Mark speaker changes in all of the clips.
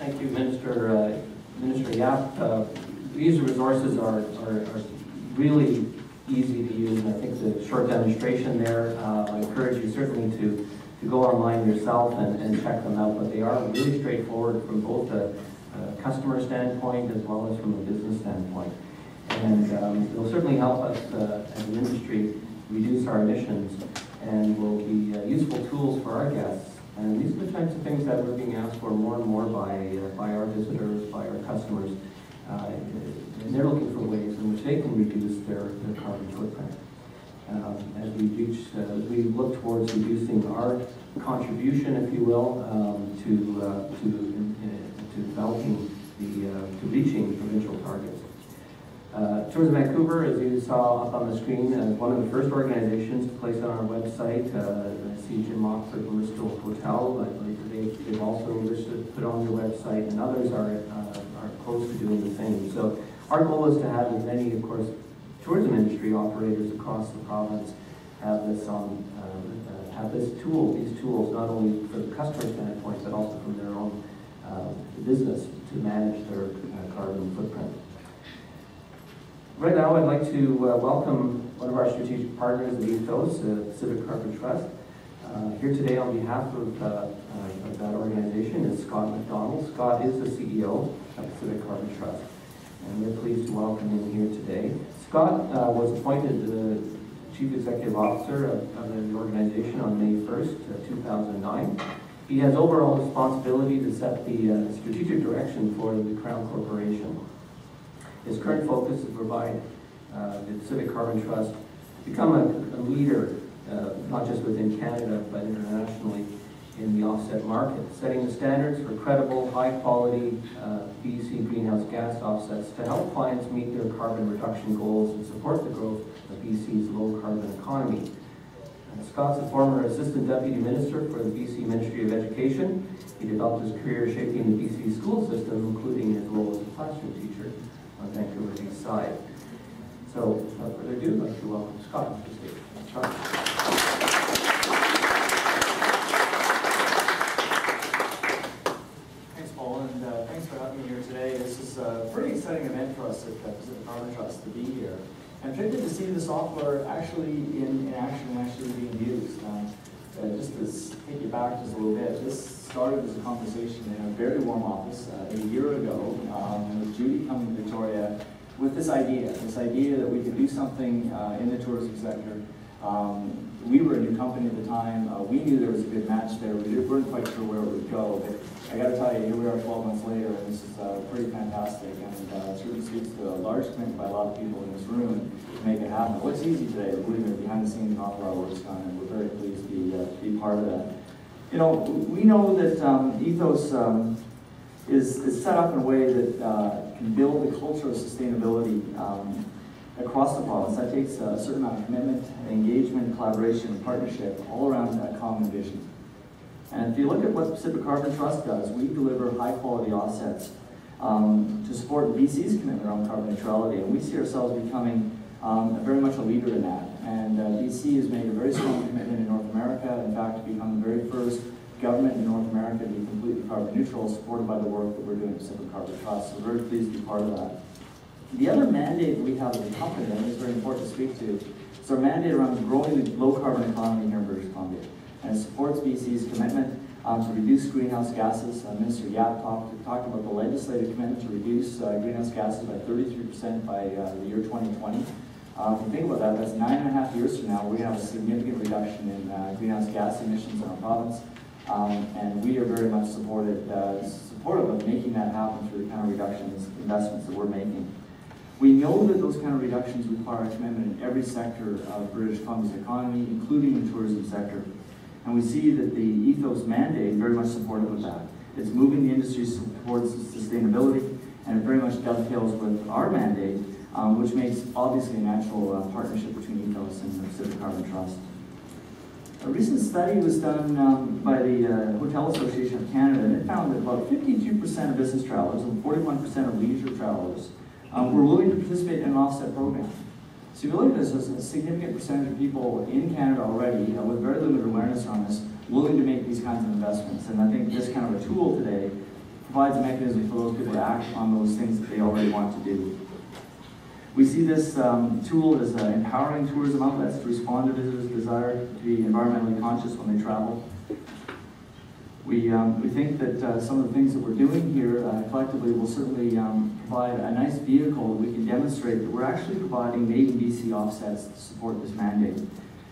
Speaker 1: Thank you, Minister Yap. These resources are really easy to use, and I think the short demonstration there, I encourage you certainly to go online yourself and check them out, but they are really straightforward from both a customer standpoint as well as from a business standpoint. And they'll certainly help us as an industry reduce our emissions, and will be useful tools for our guests. And these are the types of things that we're being asked for more and more by our visitors, by our customers. And they're looking for ways in which they can reduce their carbon footprint. As we look towards reducing our contribution, if you will, to developing to reaching provincial targets. Tourism Vancouver, as you saw up on the screen, is one of the first organizations to place on our website. I see Jim Mockford from Bristol Hotel. They've also put on their website, and others are close to doing the same. So our goal is to have as many, of course, tourism industry operators across the province have this these tools, not only for the customer standpoint, but also from their own business to manage their carbon footprint. Right now, I'd like to welcome one of our strategic partners at ETHOS, Pacific Carbon Trust. Here today on behalf of that organization is Scott MacDonald. Scott is the CEO of Pacific Carbon Trust, and we're pleased to welcome him here today. Scott was appointed the Chief Executive Officer of the organization on May 1st, 2009. He has overall responsibility to set the strategic direction for the Crown Corporation. His current focus is to provide the Pacific Carbon Trust become a leader, not just within Canada, but internationally in the offset market, setting the standards for credible, high-quality BC greenhouse gas offsets to help clients meet their carbon reduction goals and support the growth of BC's low-carbon economy. Scott's a former Assistant Deputy Minister for the BC Ministry of Education. He developed his career shaping the BC school system, including his role as a classroom teacher on Vancouver's east side. So, without further ado, I'd like to welcome Scott to the stage. Scott.
Speaker 2: Thanks, Paul, and thanks for having me here today. This is a pretty exciting event for us at Pacific Carbon Trust to be here. And particularly to see the software actually in action and actually being used. Just to take you back just a little bit, this started as a conversation in a very warm office a year ago with Judy coming to Victoria with this idea that we could do something in the tourism sector. We were a new company at the time. We knew there was a good match there. We weren't quite sure where it would go, but I got to tell you, here we are 12 months later, and this is pretty fantastic, and it certainly speaks to a large commitment by a lot of people in this room to make it happen. What's easy today, believe me, behind the scenes, not our work's done, and we're very pleased to be part of that. You know, we know that ETHOS is set up in a way that can build a culture of sustainability across the province. That takes a certain amount of commitment, engagement, collaboration, and partnership all around that common vision. And if you look at what Pacific Carbon Trust does, we deliver high-quality offsets to support BC's commitment around carbon neutrality, and we see ourselves becoming very much a leader in that. And BC has made a very strong commitment in North America, in fact, to become the very first government in North America to be completely carbon neutral, supported by the work that we're doing at Pacific Carbon Trust. So we're very pleased to be part of that. The other mandate we have as a company, and it's very important to speak to, is our mandate around growing the low-carbon economy here in British Columbia. And it supports BC's commitment to reduce greenhouse gases. Minister Yap talked about the legislative commitment to reduce greenhouse gases by 33% by the year 2020. If you think about that, that's 9.5 years from now, we're going to have a significant reduction in greenhouse gas emissions in our province. And we are very much supportive of making that happen through the kind of reductions, investments that we're making. We know that those kind of reductions require a commitment in every sector of British Columbia's economy, including the tourism sector. And we see that the ETHOS mandate very much supportive of that. It's moving the industry towards sustainability, and it very much dovetails with our mandate, which makes obviously a natural partnership between ETHOS and the Pacific Carbon Trust. A recent study was done by the Hotel Association of Canada, and it found that about 52% of business travelers and 41% of leisure travelers were willing to participate in an offset program. So if you look at this, there's a significant percentage of people in Canada already with very limited awareness on this, willing to make these kinds of investments. And I think this kind of a tool today provides a mechanism for those people to act on those things that they already want to do. We see this tool as empowering tourism outlets to respond to visitors' desire to be environmentally conscious when they travel. We think that some of the things that we're doing here collectively will certainly provide a nice vehicle that we can demonstrate that we're actually providing made in BC offsets to support this mandate.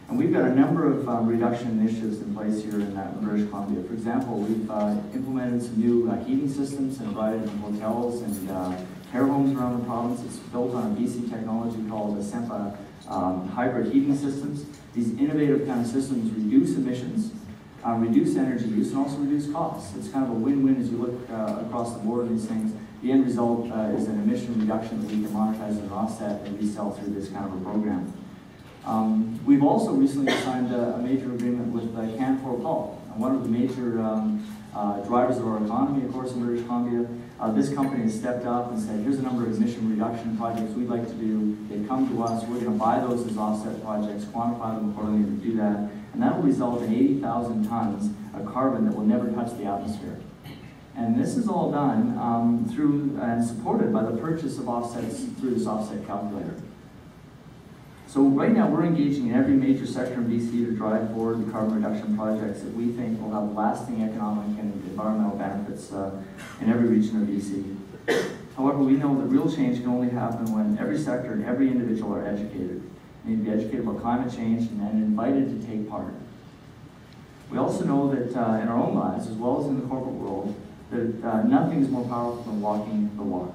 Speaker 2: And we've got a number of reduction initiatives in place here in British Columbia. For example, we've implemented some new heating systems and provided in hotels and care homes around the province. It's built on a BC technology called the SEMPA hybrid heating systems. These innovative kind of systems reduce emissions, reduce energy use, and also reduce costs. It's kind of a win-win as you look across the board of these things. The end result is an emission reduction that we can monetize as an offset and resell through this kind of a program. We've also recently signed a major agreement with Canfor Pulp, one of the major drivers of our economy, of course, in British Columbia. This company has stepped up and said, here's a number of emission reduction projects we'd like to do. They come to us, we're going to buy those as offset projects, quantify them accordingly to do that, and that will result in 80,000 tons of carbon that will never touch the atmosphere. And this is all done through and supported by the purchase of offsets through this offset calculator. So right now we're engaging in every major sector in BC to drive forward the carbon reduction projects that we think will have lasting economic and environmental benefits in every region of BC. However, we know that real change can only happen when every sector and every individual are educated. They need to be educated about climate change and then invited to take part. We also know that in our own lives, as well as in the corporate world, that nothing is more powerful than walking the walk.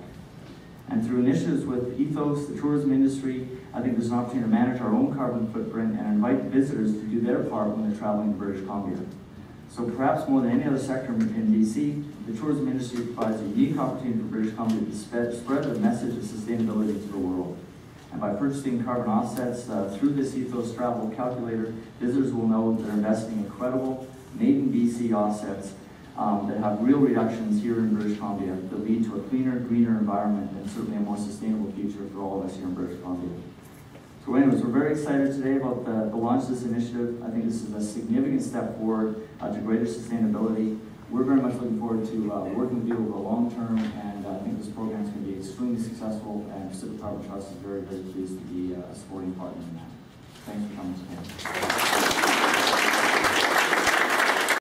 Speaker 2: And through initiatives with ETHOS, the tourism industry, I think there's an opportunity to manage our own carbon footprint and invite visitors to do their part when they're traveling to British Columbia. So perhaps more than any other sector in BC, the tourism industry provides a unique opportunity for British Columbia to spread the message of sustainability to the world. And by purchasing carbon offsets through this ETHOS travel calculator, visitors will know that they're investing in credible, made in BC offsets that have real reductions here in British Columbia that lead to a cleaner, greener environment and certainly a more sustainable future for all of us here in British Columbia. So anyways, we're very excited today about the launch of this initiative. I think this is a significant step forward to greater sustainability. We're very much looking forward to working with you over the long term, and I think this program is going to be extremely successful, and Pacific Carbon Trust is very, very pleased to be a supporting partner in that. Thanks for coming today.